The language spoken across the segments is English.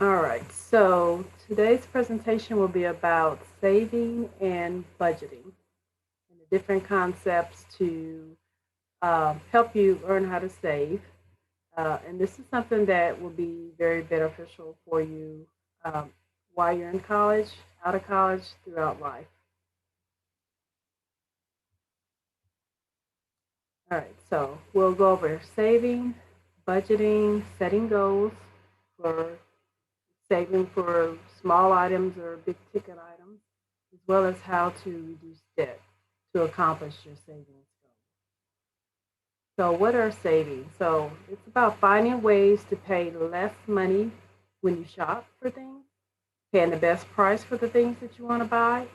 All right, so today's presentation will be about saving and budgeting and the different concepts to help you learn how to save. And this is something that will be very beneficial for you um, while you're in college, out of college, throughout life. All right, so we'll go over saving, budgeting, setting goals for saving for small items or big ticket items, as well as how to reduce debt to accomplish your savings goals. So, what are savings? So, it's about finding ways to pay less money when you shop for things, paying the best price for the things that you want to buy,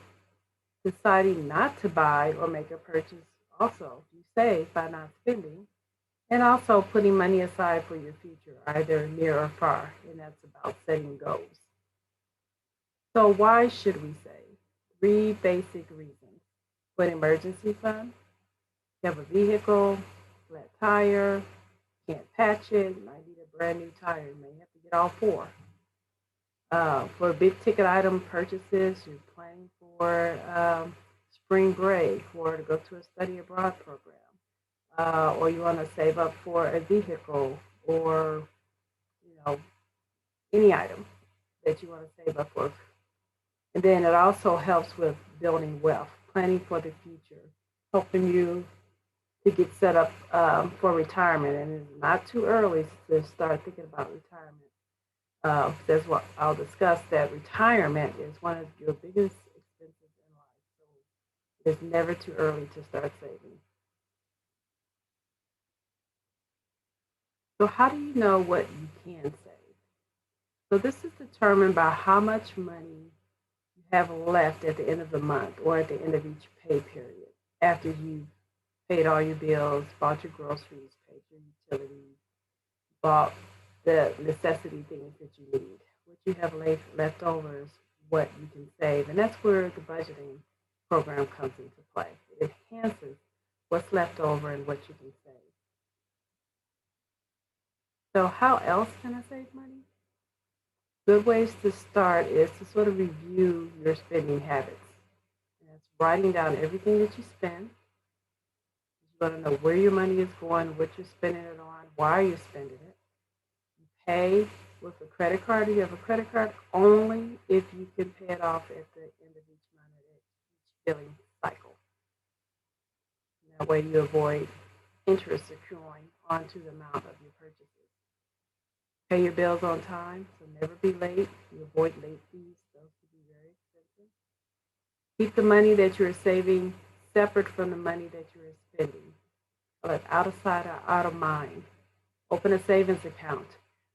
deciding not to buy or make a purchase. Also, you save by not spending, and also putting money aside for your future, either near or far. And that's about setting goals. So why should we save? Three basic reasons. For an emergency fund, you have a vehicle, flat tire, can't patch it, you might need a brand new tire, you may have to get all four. For big ticket item purchases, you're planning for spring break or to go to a study abroad program, or you want to save up for a vehicle or you know any item that you want to save up for. And then it also helps with building wealth, planning for the future, helping you to get set up for retirement. And it's not too early to start thinking about retirement. That's what I'll discuss. That retirement is one of your biggest expenses in life. So it's never too early to start saving. So how do you know what you can save? So this is determined by how much money you have left at the end of the month or at the end of each pay period after you've paid all your bills, bought your groceries, paid your utilities, bought the necessity things that you need. What you have left over is what you can save. And that's where the budgeting program comes into play. It enhances what's left over and what you can save. So, how else can I save money? Good ways to start is to sort of review your spending habits. And that's writing down everything that you spend. You want to know where your money is going, what you're spending it on, why you're spending it. You pay with a credit card. You have a credit card only if you can pay it off at the end of each month, at each billing cycle. And that way you avoid interest accruing onto the amount of your purchases. Pay your bills on time, so never be late. You avoid late fees; those can be very expensive. Keep the money that you're saving separate from the money that you're spending. But out of sight or out of mind. Open a savings account.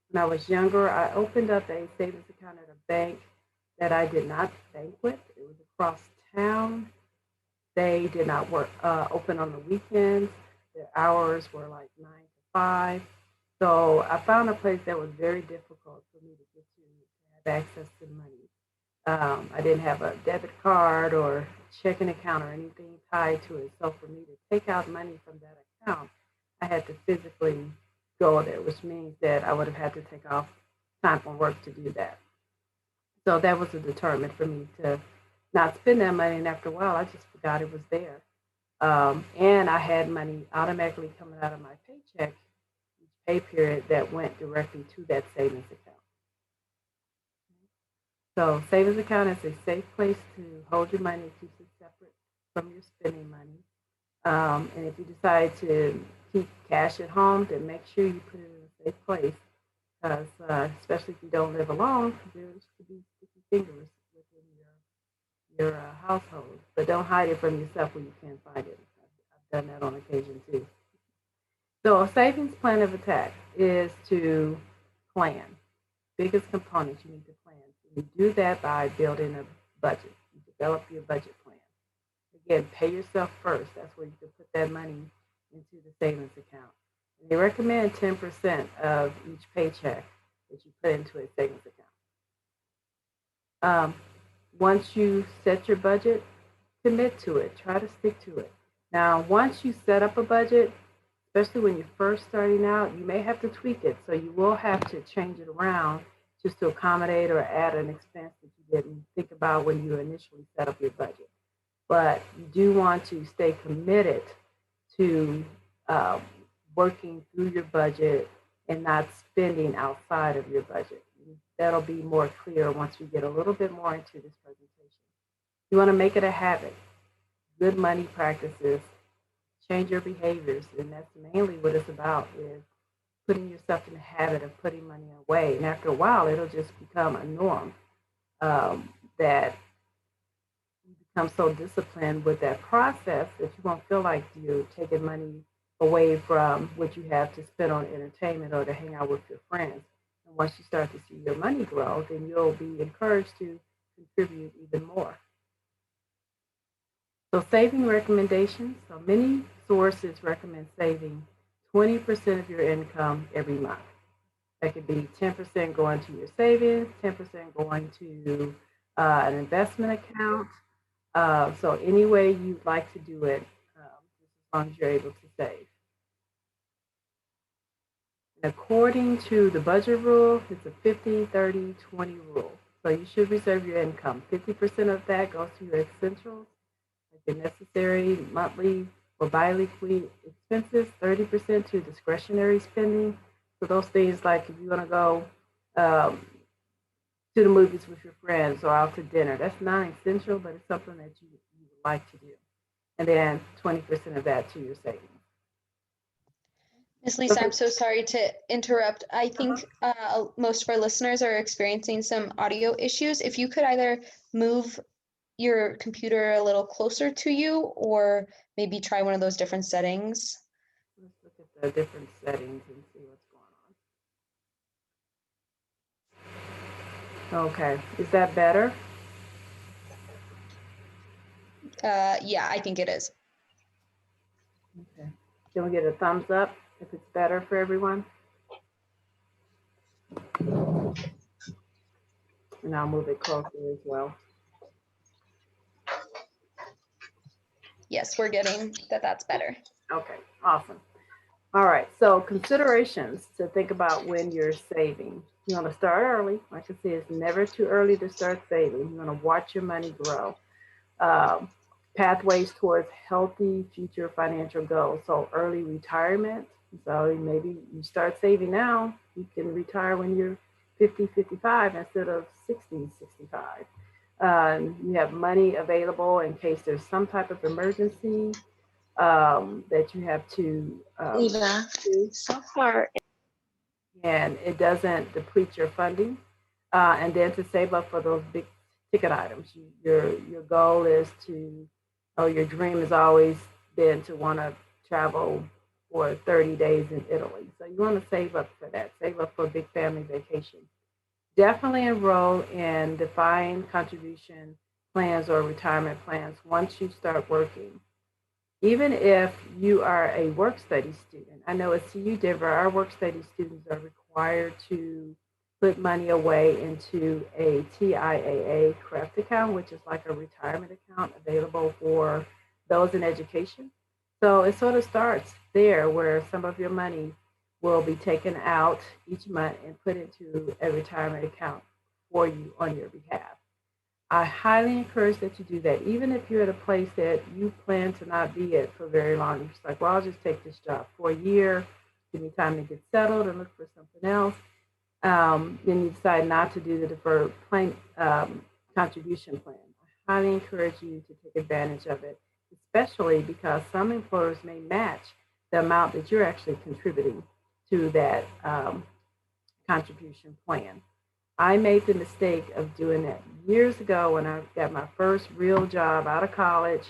When I was younger, I opened up a savings account at a bank that I did not bank with. It was across town. They did not work open on the weekends. Their hours were like 9 to 5. So I found a place that was very difficult for me to get to have access to money. I didn't have a debit card or checking account or anything tied to it. So for me to take out money from that account, I had to physically go there, which means that I would have had to take off time from work to do that. So that was a deterrent for me to not spend that money. And after a while, I just forgot it was there. And I had money automatically coming out of my paycheck each pay period that went directly to that savings account. So savings account is a safe place to hold your money. It keeps it separate from your spending money. And if you decide to keep cash at home, then make sure you put it in a safe place. Because especially if you don't live alone, there could be sticky fingers within your household. But don't hide it from yourself when you can't find it. I've done that on occasion too. So a savings plan of attack is to plan. Biggest component you need to plan. You do that by building a budget. You develop your budget plan. Again, pay yourself first. That's where you can put that money into the savings account. And they recommend 10% of each paycheck that you put into a savings account. Um, Once you set your budget, commit to it. Try to stick to it. Now, once you set up a budget, especially when you're first starting out, you may have to tweak it. So you will have to change it around just to accommodate or add an expense that you didn't think about when you initially set up your budget. But you do want to stay committed to uh, working through your budget and not spending outside of your budget. That'll be more clear once we get a little bit more into this presentation. You want to make it a habit. Good money practices change your behaviors, and that's mainly what it's about, is putting yourself in the habit of putting money away. And after a while, it'll just become a norm, that you become so disciplined with that process that you won't feel like you're taking money away from what you have to spend on entertainment or to hang out with your friends. And once you start to see your money grow, then you'll be encouraged to contribute even more. So saving recommendations. So many sources recommend saving 20% of your income every month. That could be 10% going to your savings, 10% going to an investment account. So any way you'd like to do it, just as long as you're able to save. And according to the budget rule, it's a 50-30-20 rule. So you should reserve your income. 50% of that goes to your essentials, like your necessary monthly or biweekly expenses, 30% to discretionary spending. So those things like if you want to go to the movies with your friends or out to dinner, that's non-essential, but it's something that you would like to do. And then 20% of that to your savings. Ms. Lisa, I'm so sorry to interrupt. I think most of our listeners are experiencing some audio issues. If you could either move your computer a little closer to you or maybe try one of those different settings. Let's look at the different settings and see what's going on. Okay, is that better? Yeah, I think it is. Okay. Can we get a thumbs up if it's better for everyone? And I'll move it closer as well. Yes, we're getting that's better. Okay, awesome. All right, so considerations to think about when you're saving. You want to start early. Like I said, it's never too early to start saving. You want to watch your money grow. Pathways towards healthy future financial goals. So early retirement. So maybe you start saving now. You can retire when you're 50, 55 instead of 60, 65. You have money available in case there's some type of emergency that you have to so far. And it doesn't deplete your funding. And then to save up for those big ticket items. Your goal is to, your dream has always been to want to travel for 30 days in Italy. So you want to save up for that, save up for a big family vacation. Definitely enroll in defined contribution plans or retirement plans once you start working. Even if you are a work study student, I know at CU Denver, our work study students are required to put money away into a TIAA CREFT account, which is like a retirement account available for those in education. So it sort of starts there where some of your money will be taken out each month and put into a retirement account for you on your behalf. I highly encourage that you do that, even if you're at a place that you plan to not be at for very long. You're just like, well, I'll just take this job for a year, give me time to get settled and look for something else. Then you decide not to do the deferred contribution plan. I highly encourage you to take advantage of it, especially because some employers may match the amount that you're actually contributing to that contribution plan. I made the mistake of doing that years ago when I got my first real job out of college.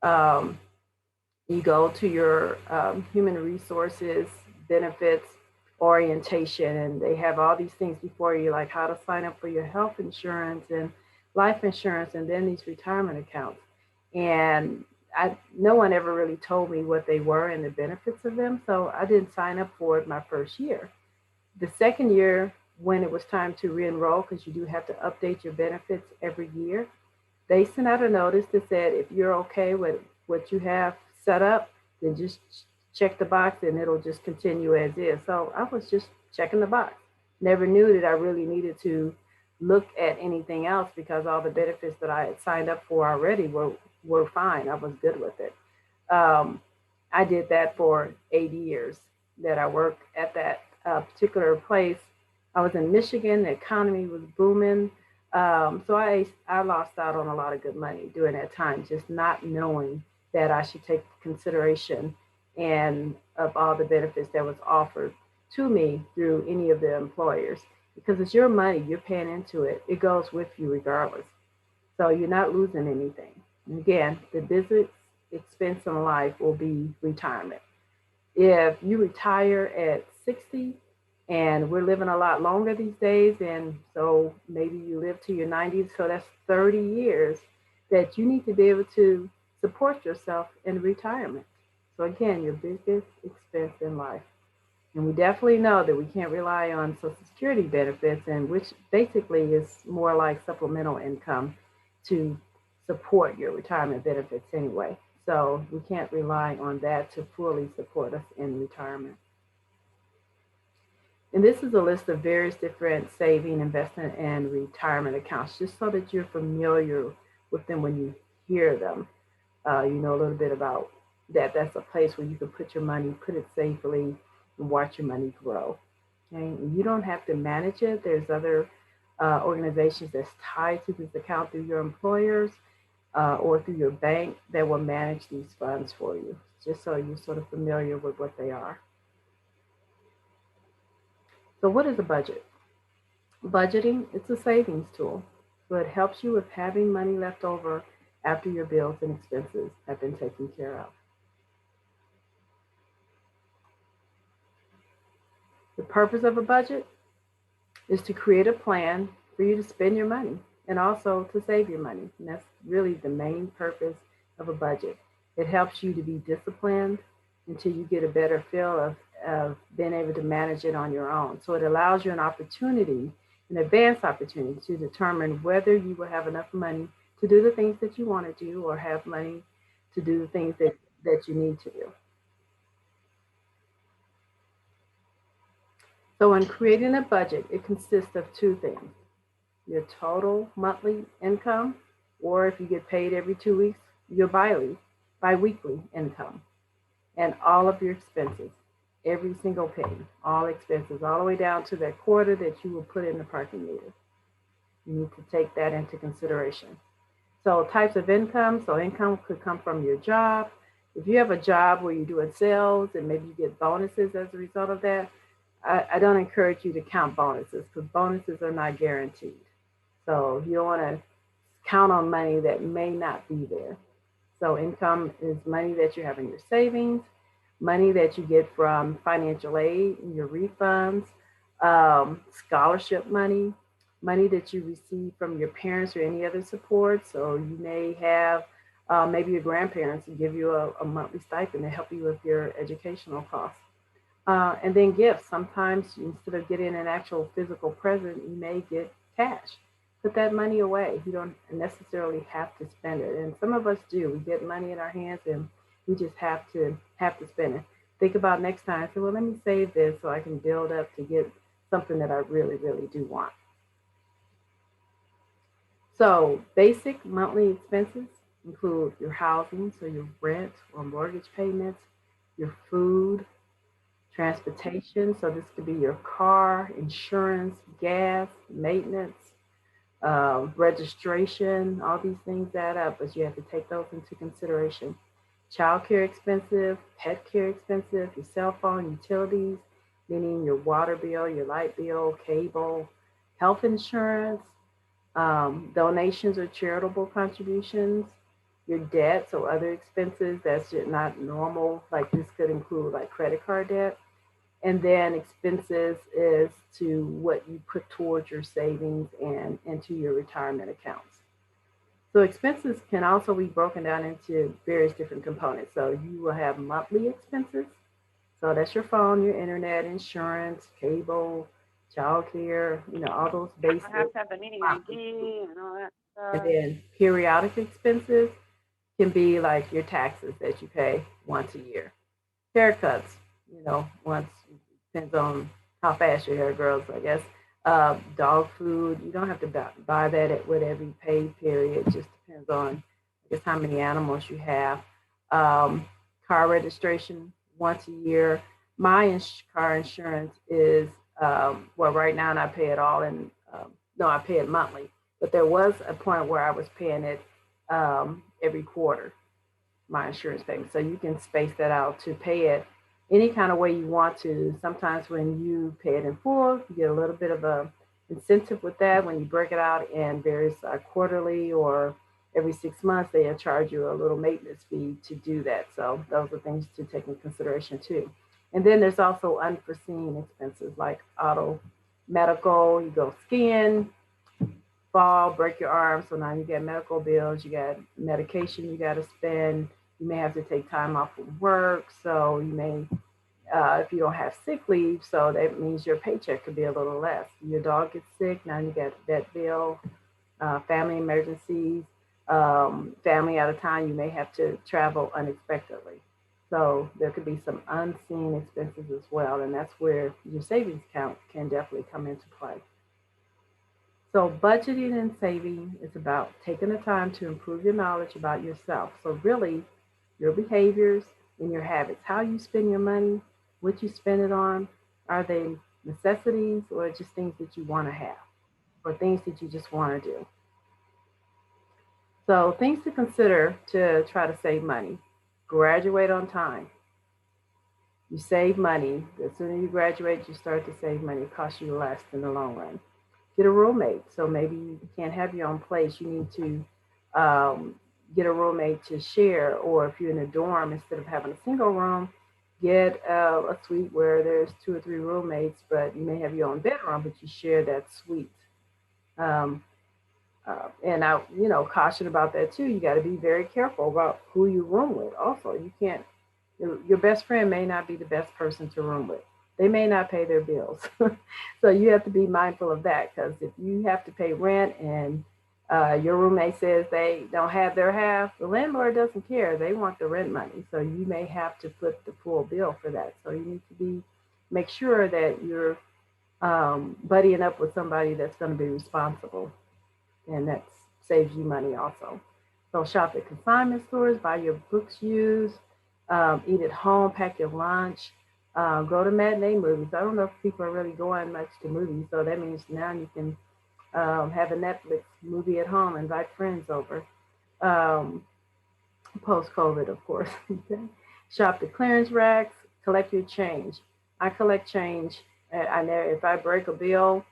You go to your human resources benefits orientation, and they have all these things before you, like how to sign up for your health insurance and life insurance, and then these retirement accounts. And no one ever really told me what they were and the benefits of them, so I didn't sign up for it my first year. The second year, when it was time to re-enroll, because you do have to update your benefits every year, they sent out a notice that said, if you're okay with what you have set up, then just check the box and it'll just continue as is. So I was just checking the box. never knew that I really needed to look at anything else because all the benefits that I had signed up for already were fine. I was good with it. Um, I did that for 8 years that I worked at that particular place. I was in Michigan. The economy was booming. So I lost out on a lot of good money during that time, just not knowing that I should take consideration and of all the benefits that was offered to me through any of the employers. Because it's your money, you're paying into it. It goes with you regardless. So you're not losing anything. And again, the biggest expense in life will be retirement. If you retire at 60, and we're living a lot longer these days, and so maybe you live to your 90s, so that's 30 years that you need to be able to support yourself in retirement. So again, your biggest expense in life. And we definitely know that we can't rely on Social Security benefits, and which basically is more like supplemental income to support your retirement benefits anyway. So we can't rely on that to fully support us in retirement. And this is a list of various different saving, investment, and retirement accounts, just so that you're familiar with them when you hear them. You know a little bit about that. That's a place where you can put your money, put it safely, and watch your money grow. Okay? And you don't have to manage it. There's other organizations that's tied to this account through your employers or through your bank that will manage these funds for you, just so you're sort of familiar with what they are. So what is a budget? Budgeting, it's a savings tool. So it helps you with having money left over after your bills and expenses have been taken care of. The purpose of a budget is to create a plan for you to spend your money and also to save your money. And that's really the main purpose of a budget. It helps you to be disciplined until you get a better feel of being able to manage it on your own. So it allows you an opportunity, an advanced opportunity to determine whether you will have enough money to do the things that you want to do or have money to do the things that you need to do. So in creating a budget, it consists of two things: your total monthly income, or if you get paid every 2 weeks, your biweekly income, and all of your expenses, every single penny, all expenses, all the way down to that quarter that you will put in the parking meter. You need to take that into consideration. So types of income, so income could come from your job. If you have a job where you're doing sales and maybe you get bonuses as a result of that, I don't encourage you to count bonuses because bonuses are not guaranteed. So you don't want to count on money that may not be there. So income is money that you have in your savings, money that you get from financial aid, your refunds, scholarship money, money that you receive from your parents or any other support. So you may have maybe your grandparents give you a monthly stipend to help you with your educational costs. And then gifts. Sometimes instead of getting an actual physical present, you may get cash. Put that money away. You don't necessarily have to spend it. And some of us do. We get money in our hands and we just have to spend it. Think about next time. Say, well, let me save this so I can build up to get something that I really, really do want. So basic monthly expenses include your housing, so your rent or mortgage payments, your food, transportation, so this could be your car, insurance, gas, maintenance, registration, all these things add up, but you have to take those into consideration. Child care expensive, pet care expensive, your cell phone, utilities, meaning your water bill, your light bill, cable, health insurance, donations or charitable contributions, your debt, so other expenses that's not normal, like this could include like credit card debt. And then expenses is to what you put towards your savings and into your retirement accounts. So expenses can also be broken down into various different components. So you will have monthly expenses. So that's your phone, your internet, insurance, cable, childcare, all those basic. I have to have the meeting ID and all that And stuff. then periodic expenses can be like your taxes that you pay once a year. Haircuts, once, depends on how fast your hair grows, I guess. Dog food, you don't have to buy that with every pay period. It just depends on, I guess, how many animals you have. Um, Car registration once a year. My car insurance is, well, right now, and I pay it all in, no, I pay it monthly. But there was a point where I was paying it every quarter, my insurance payment. So you can space that out to pay it any kind of way you want to. Sometimes when you pay it in full, you get a little bit of a incentive with that. When you break it out in various quarterly or every 6 months, they'll charge you a little maintenance fee to do that. So those are things to take into consideration too. And then there's also unforeseen expenses like auto medical, you go skiing, fall, break your arm. So now you got medical bills, you got medication you got to spend. You may have to take time off from work. So you may, if you don't have sick leave, so that means your paycheck could be a little less. Your dog gets sick, now you got vet bill, family emergencies, family out of town, you may have to travel unexpectedly. So there could be some unseen expenses as well, and that's where your savings account can definitely come into play. So, budgeting and saving is about taking the time to improve your knowledge about yourself. So, really, your behaviors and your habits, how you spend your money, what you spend it on, are they necessities or just things that you want to have or things that you just want to do? So, things to consider to try to save money: graduate on time. You save money. The sooner you graduate, you start to save money. It costs you less in the long run. Get a roommate. So maybe you can't have your own place. You need to get a roommate to share. Or if you're in a dorm, instead of having a single room, get a suite where there's two or three roommates, but you may have your own bedroom, but you share that suite. Um, and I, caution about that too. You got to be very careful about who you room with. Also, you can't. Your best friend may not be the best person to room with. They may not pay their bills, so you have to be mindful of that. Because if you have to pay rent and your roommate says they don't have their half, the landlord doesn't care. They want the rent money, so you may have to foot the full bill for that. So you need to make sure that you're buddying up with somebody that's going to be responsible, and that saves you money also. So shop at consignment stores, buy your books used, eat at home, pack your lunch, go to matinee movies. I don't know if people are really going much to movies, so that means now you can have a Netflix movie at home, invite friends over. Um, Post COVID, of course. Okay. Shop the clearance racks, collect your change. I collect change. I know if I break a bill,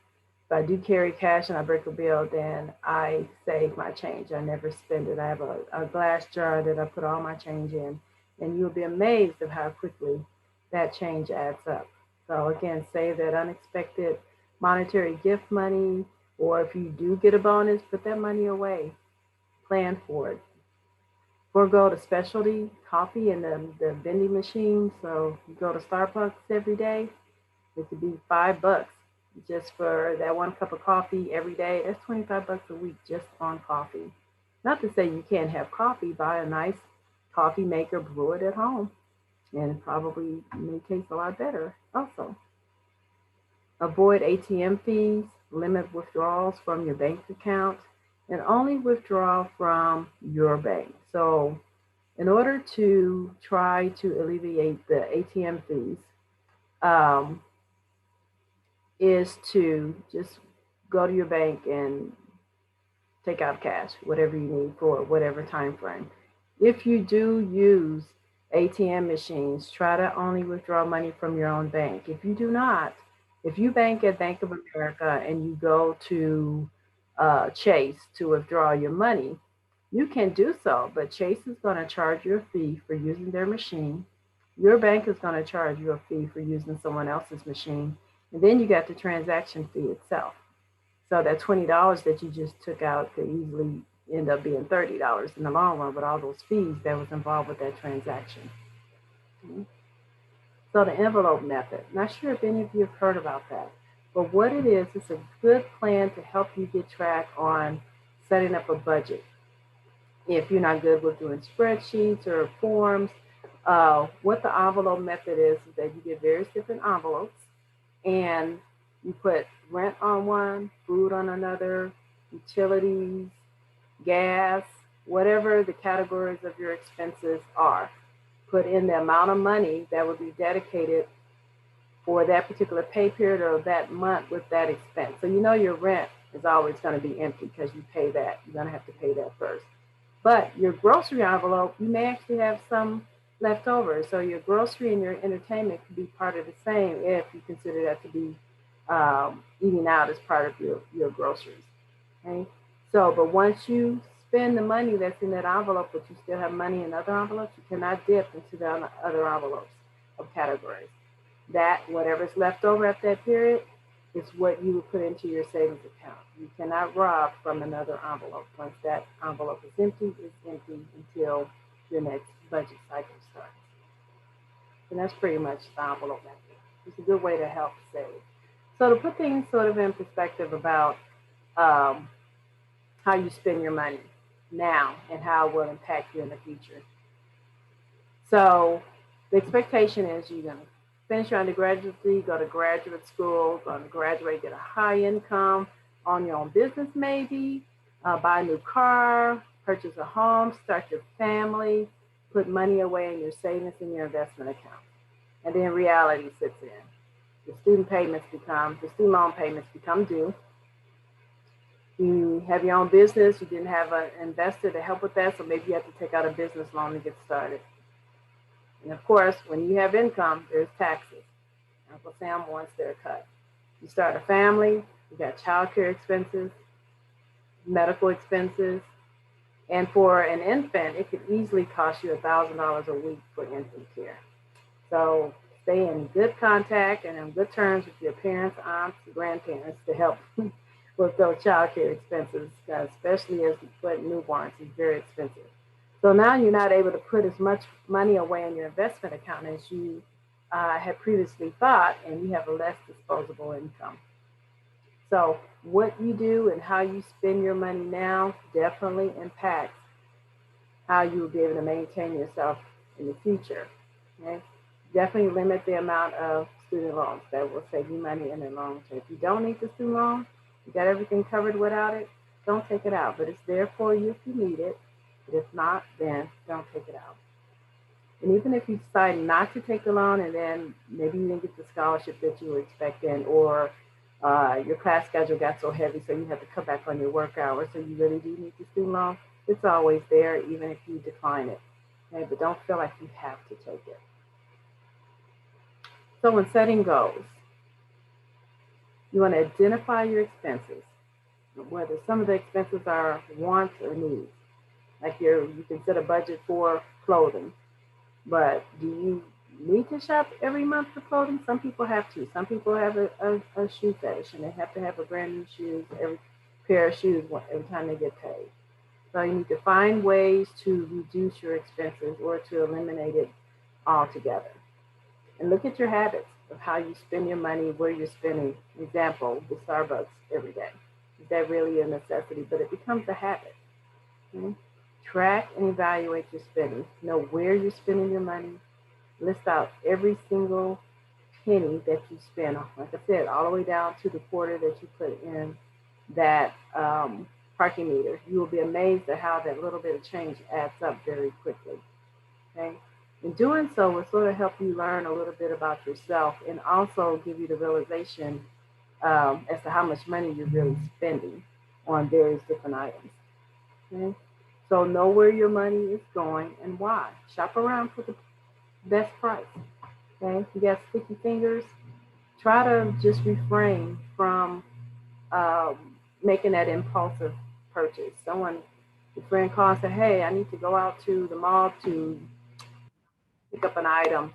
if I do carry cash and I break a bill, then I save my change. I never spend it. I have a glass jar that I put all my change in, and you'll be amazed at how quickly that change adds up. So again, save that unexpected monetary gift money, or if you do get a bonus, put that money away. Plan for it. Forego the specialty coffee and the vending machine. So you go to Starbucks every day, it could be $5 just for that one cup of coffee every day. That's $25 a week just on coffee. Not to say you can't have coffee. Buy a nice coffee maker, brew it at home, and probably may taste a lot better. Also, avoid ATM fees. Limit withdrawals from your bank account, and only withdraw from your bank. So, in order to try to alleviate the ATM fees, um, is to just go to your bank and take out cash, whatever you need for whatever time frame. If you do use ATM machines, try to only withdraw money from your own bank. If you do not, if you bank at Bank of America and you go to Chase to withdraw your money, you can do so, but Chase is going to charge you a fee for using their machine. Your bank is going to charge you a fee for using someone else's machine. And then you got the transaction fee itself. So that $20 that you just took out could easily end up being $30 in the long run with all those fees that was involved with that transaction. Mhm. So the envelope method. Not sure if any of you have heard about that, but what it is, it's a good plan to help you get track on setting up a budget. If you're not good with doing spreadsheets or forms, what the envelope method is that you get various different envelopes. and you put rent on one, food on another, utilities, gas, whatever the categories of your expenses are. Put in the amount of money that would be dedicated for that particular pay period or that month with that expense. So you know your rent is always going to be empty because you pay that. You're going to have to pay that first. But your grocery envelope, you may actually have some left over. So your grocery and your entertainment could be part of the same if you consider that to be eating out as part of your groceries. Okay. So, but once you spend the money that's in that envelope, but you still have money in other envelopes, you cannot dip into the other envelopes of categories. That whatever's left over at that period is what you would put into your savings account. You cannot rob from another envelope. Once that envelope is empty, it's empty until your next budget cycle starts. And that's pretty much the envelope method. It's a good way to help save. So to put things sort of in perspective about how you spend your money now and how it will impact you in the future. So the expectation is you're going to finish your undergraduate degree, go to graduate school, going to graduate, get a high income, own your own business maybe, buy a new car, purchase a home, start your family, put money away in your savings and your investment account. And then reality sits in. The student loan payments become due. You have your own business, you didn't have an investor to help with that, so maybe you have to take out a business loan to get started. And of course, when you have income, there's taxes. Uncle Sam wants their cut. You start a family, you got child care expenses, medical expenses, and for an infant, it could easily cost you $1,000 a week for infant care. So stay in good contact and on good terms with your parents, aunts, grandparents to help with those child care expenses, especially as you put newborns, it's very expensive. So now you're not able to put as much money away in your investment account as you had previously thought, and you have a less disposable income. So what you do and how you spend your money now definitely impacts how you will be able to maintain yourself in the future. Okay? Definitely limit the amount of student loans. That will save you money in the long term. If you don't need the student loan, you got everything covered without it, don't take it out. But it's there for you if you need it. But if not, then don't take it out. And even if you decide not to take the loan and then maybe you didn't get the scholarship that you were expecting, or your class schedule got so heavy so you have to cut back on your work hours, so you really do need the student loan, it's always there even if you decline it. Okay? But don't feel like you have to take it. So when setting goals, you want to identify your expenses, whether some of the expenses are wants or needs. Like you can set a budget for clothing, but do you need to shop every month for clothing? Some people have to. Some people have a shoe fetish and they have to have a brand new shoes, every pair of shoes every time they get paid. So you need to find ways to reduce your expenses or to eliminate it altogether. And look at your habits of how you spend your money, where you're spending. Example, the Starbucks every day. Is that really a necessity? But it becomes a habit. Okay? Track and evaluate your spending. Know where you're spending your money. List out every single penny that you spend. Like I said, all the way down to the quarter that you put in that parking meter. You will be amazed at how that little bit of change adds up very quickly. Okay? In doing so will sort of help you learn a little bit about yourself and also give you the realization as to how much money you're really spending on various different items. Okay? So know where your money is going and why. Shop around for the best price. Okay? If you got sticky fingers, try to just refrain from making that impulsive purchase. Your friend calls and said, hey, I need to go out to the mall to pick up an item.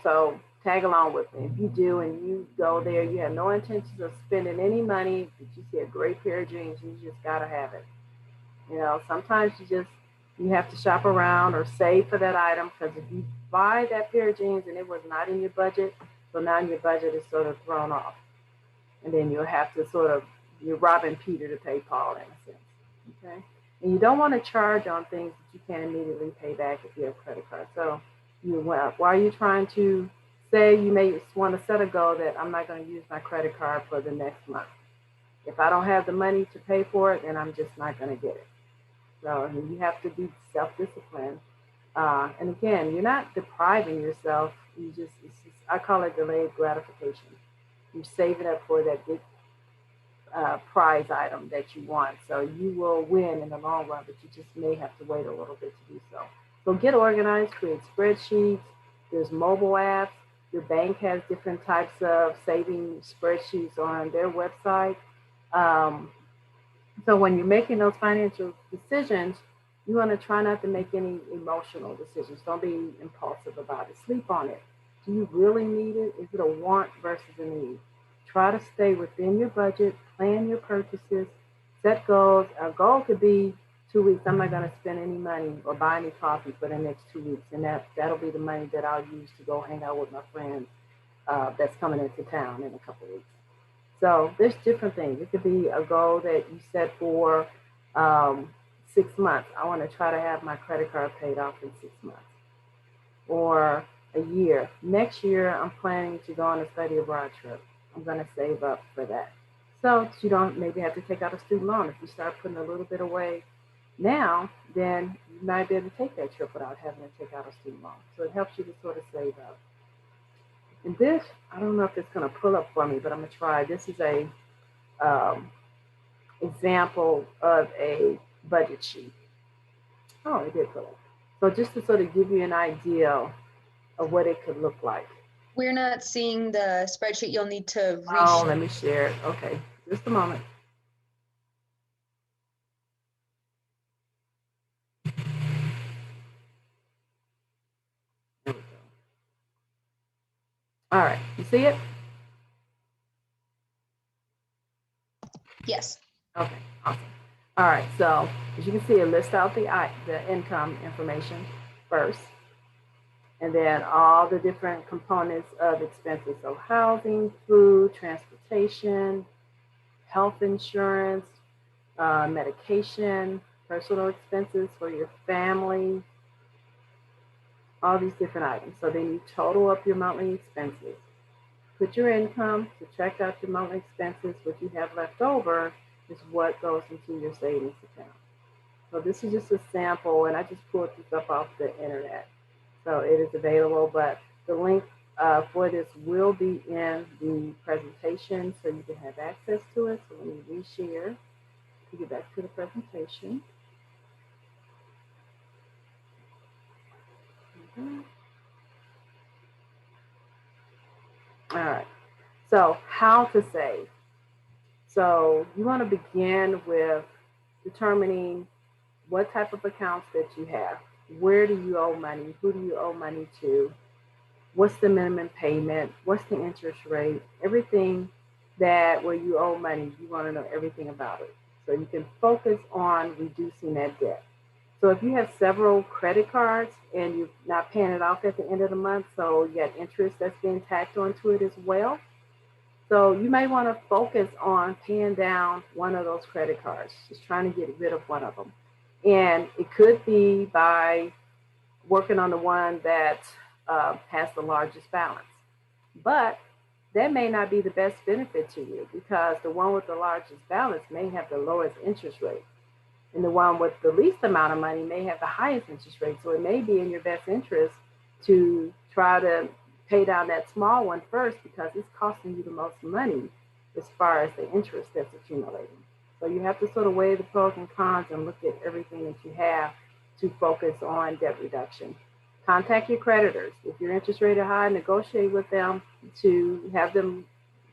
So tag along with me. If you do and you go there, you have no intentions of spending any money, but you see a great pair of jeans, you just gotta have it. Sometimes you have to shop around or save for that item, because if you buy that pair of jeans and it was not in your budget, so now your budget is sort of thrown off. And then you'll have to you're robbing Peter to pay Paul in a sense. Okay? And you don't want to charge on things that you can't immediately pay back if you have a credit card. So while you're trying to say you may want to set a goal that I'm not going to use my credit card for the next month. If I don't have the money to pay for it, then I'm just not going to get it. So you have to be self-disciplined. And again, you're not depriving yourself. It's just, I call it delayed gratification. You're saving up for that big prize item that you want. So you will win in the long run, but you just may have to wait a little bit to do so. So get organized, create spreadsheets. There's mobile apps. Your bank has different types of saving spreadsheets on their website. So when you're making those financial decisions, you want to try not to make any emotional decisions. Don't be impulsive about it. Sleep on it. Do you really need it? Is it a want versus a need? Try to stay within your budget, plan your purchases, set goals. A goal could be 2 weeks. I'm not going to spend any money or buy any coffee for the next 2 weeks. And that'll be the money that I'll use to go hang out with my friends that's coming into town in a couple of weeks. So there's different things. It could be a goal that you set for 6 months. I want to try to have my credit card paid off in 6 months. Or a year. Next year, I'm planning to go on a study abroad trip. I'm going to save up for that. So you don't maybe have to take out a student loan. If you start putting a little bit away now, then you might be able to take that trip without having to take out a student loan. So it helps you to sort of save up. And this, I don't know if it's going to pull up for me, but I'm going to try. This is a example of a budget sheet. Oh, it did pull up. So just to sort of give you an idea of what it could look like. We're not seeing the spreadsheet. You'll need to Oh, let me share it. Okay, just a moment. There we go. All right, you see it? Yes. Okay, awesome. All right, so as you can see, it lists out the income information first, and then all the different components of expenses. So housing, food, transportation, health insurance, medication, personal expenses for your family, all these different items. So then you total up your monthly expenses. Put your income, subtract out your monthly expenses. What you have left over is what goes into your savings account. So this is just a sample, and I just pulled this up off the internet. So it is available, but the link for this will be in the presentation so you can have access to it. So let me reshare to get back to the presentation. All right, so how to save. So you want to begin with determining what type of accounts that you have. Where do you owe money? Who do you owe money to? What's the minimum payment? What's the interest rate? Everything that where you owe money, you want to know everything about it. So you can focus on reducing that debt. So if you have several credit cards and you're not paying it off at the end of the month, so you got interest that's being tacked onto it as well. So you may want to focus on paying down one of those credit cards, just trying to get rid of one of them. And it could be by working on the one that has the largest balance. But that may not be the best benefit to you because the one with the largest balance may have the lowest interest rate. And the one with the least amount of money may have the highest interest rate. So it may be in your best interest to try to pay down that small one first because it's costing you the most money as far as the interest that's accumulating. So you have to sort of weigh the pros and cons and look at everything that you have to focus on debt reduction. Contact your creditors. If your interest rate is high, negotiate with them to have them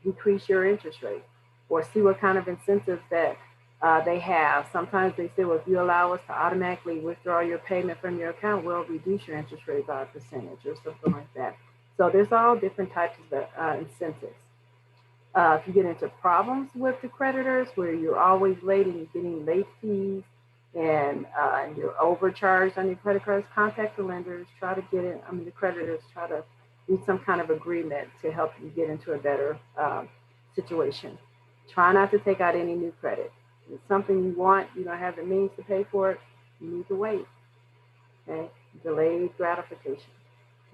decrease your interest rate or see what kind of incentives that they have. Sometimes they say, well, if you allow us to automatically withdraw your payment from your account, we'll reduce your interest rate by a percentage or something like that. So there's all different types of incentives. If you get into problems with the creditors where you're always late and you're getting late fees and you're overcharged on your credit cards, contact the lenders, try to get it, the creditors, try to do some kind of agreement to help you get into a better situation. Try not to take out any new credit. If it's something you want, you don't have the means to pay for it, you need to wait. Okay? Delayed gratification.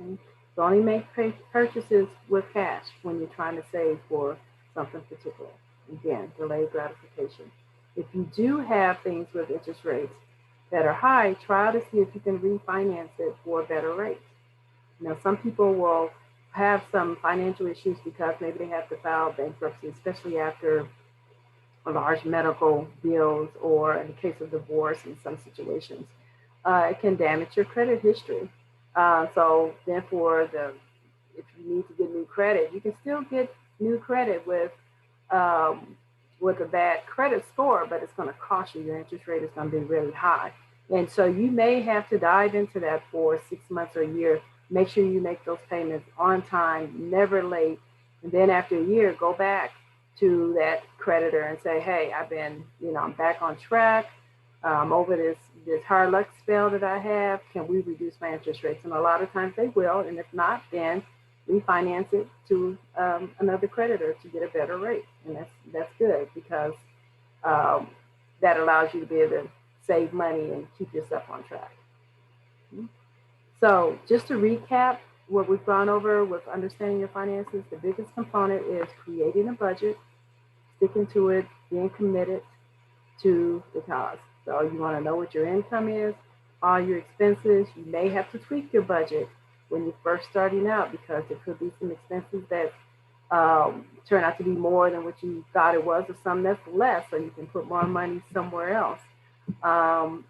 Okay? So only make purchases with cash when you're trying to save for something particular. Again, delayed gratification. If you do have things with interest rates that are high, try to see if you can refinance it for a better rate. Some people will have some financial issues because maybe they have to file bankruptcy, especially after large medical bills, or in the case of divorce in some situations. It can damage your credit history. So therefore, if you need to get new credit, you can still get new credit um, with a bad credit score, but it's going to cost you. Your interest rate is going to be really high. And so you may have to dive into that for 6 months or a year. Make sure you make those payments on time, never late. And then after a year, go back to that creditor and say, hey, I'm back on track. Over this hard luck spell that I have, can we reduce my interest rates? And a lot of times they will. And if not, then refinance it to another creditor to get a better rate. And that's good because that allows you to be able to save money and keep yourself on track. So just to recap what we've gone over with understanding your finances, the biggest component is creating a budget, sticking to it, being committed to the cause. So you want to know what your income is, all your expenses. You may have to tweak your budget when you're first starting out because there could be some expenses that turn out to be more than what you thought it was, or some that's less, so you can put more money somewhere else,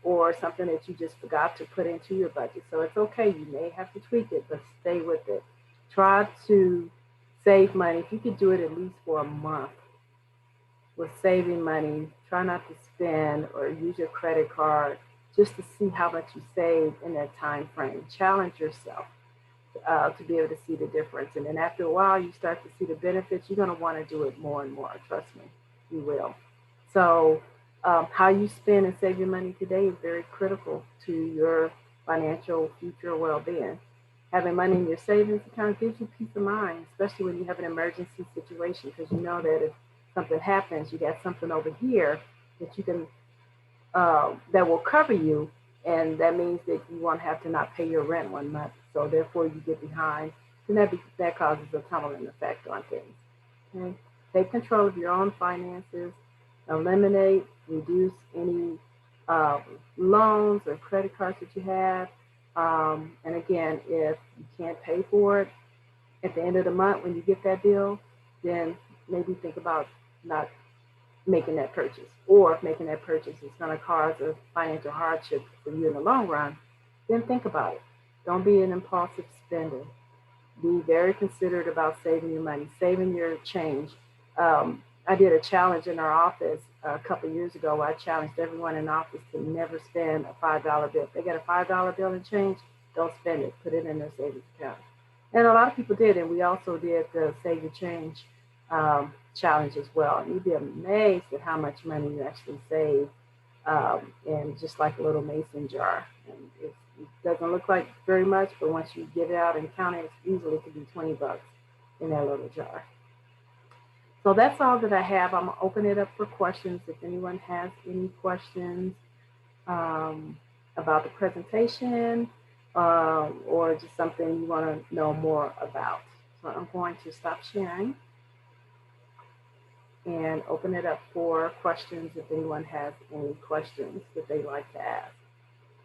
or something that you just forgot to put into your budget. So it's okay. You may have to tweak it, but stay with it. Try to save money. If you could do it at least for a month with saving money, try not to spend or use your credit card just to see how much you save in that time frame. Challenge yourself to be able to see the difference. And then after a while, you start to see the benefits. You're going to want to do it more and more. Trust me, you will. So how you spend and save your money today is very critical to your financial future well-being. Having money in your savings account gives you peace of mind, especially when you have an emergency situation, because you know that if something happens, you got something over here that you can that will cover you, and that means that you won't have to not pay your rent one month. So therefore, you get behind, and that causes a tumbling effect on things. Okay? Take control of your own finances. Eliminate, reduce any loans or credit cards that you have. And again, if you can't pay for it at the end of the month when you get that bill, then maybe think about not making that purchase. Or if making that purchase is going to cause a financial hardship for you in the long run, then think about it. Don't be an impulsive spender. Be very considerate about saving your money, saving your change. I did a challenge in our office a couple of years ago. I challenged everyone in the office to never spend a $5 bill. If they got a $5 bill in change, don't spend it. Put it in their savings account. And a lot of people did, and we also did the Save Your Change challenge as well. And you'd be amazed at how much money you actually save in just like a little mason jar. And it doesn't look like very much, but once you get it out and count it, it easily could be $20 in that little jar. So that's all that I have. I'm gonna open it up for questions. If anyone has any questions about the presentation or just something you want to know more about. So I'm going to stop sharing and open it up for questions if anyone has any questions that they'd like to ask.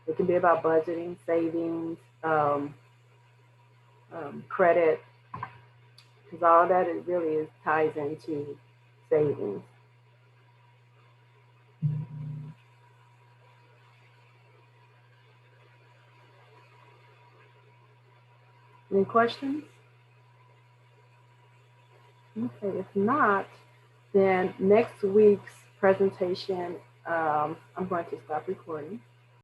It can be about budgeting, savings, credit, because all that it really is ties into savings. Any questions? Okay, if not, then next week's presentation, I'm going to stop recording.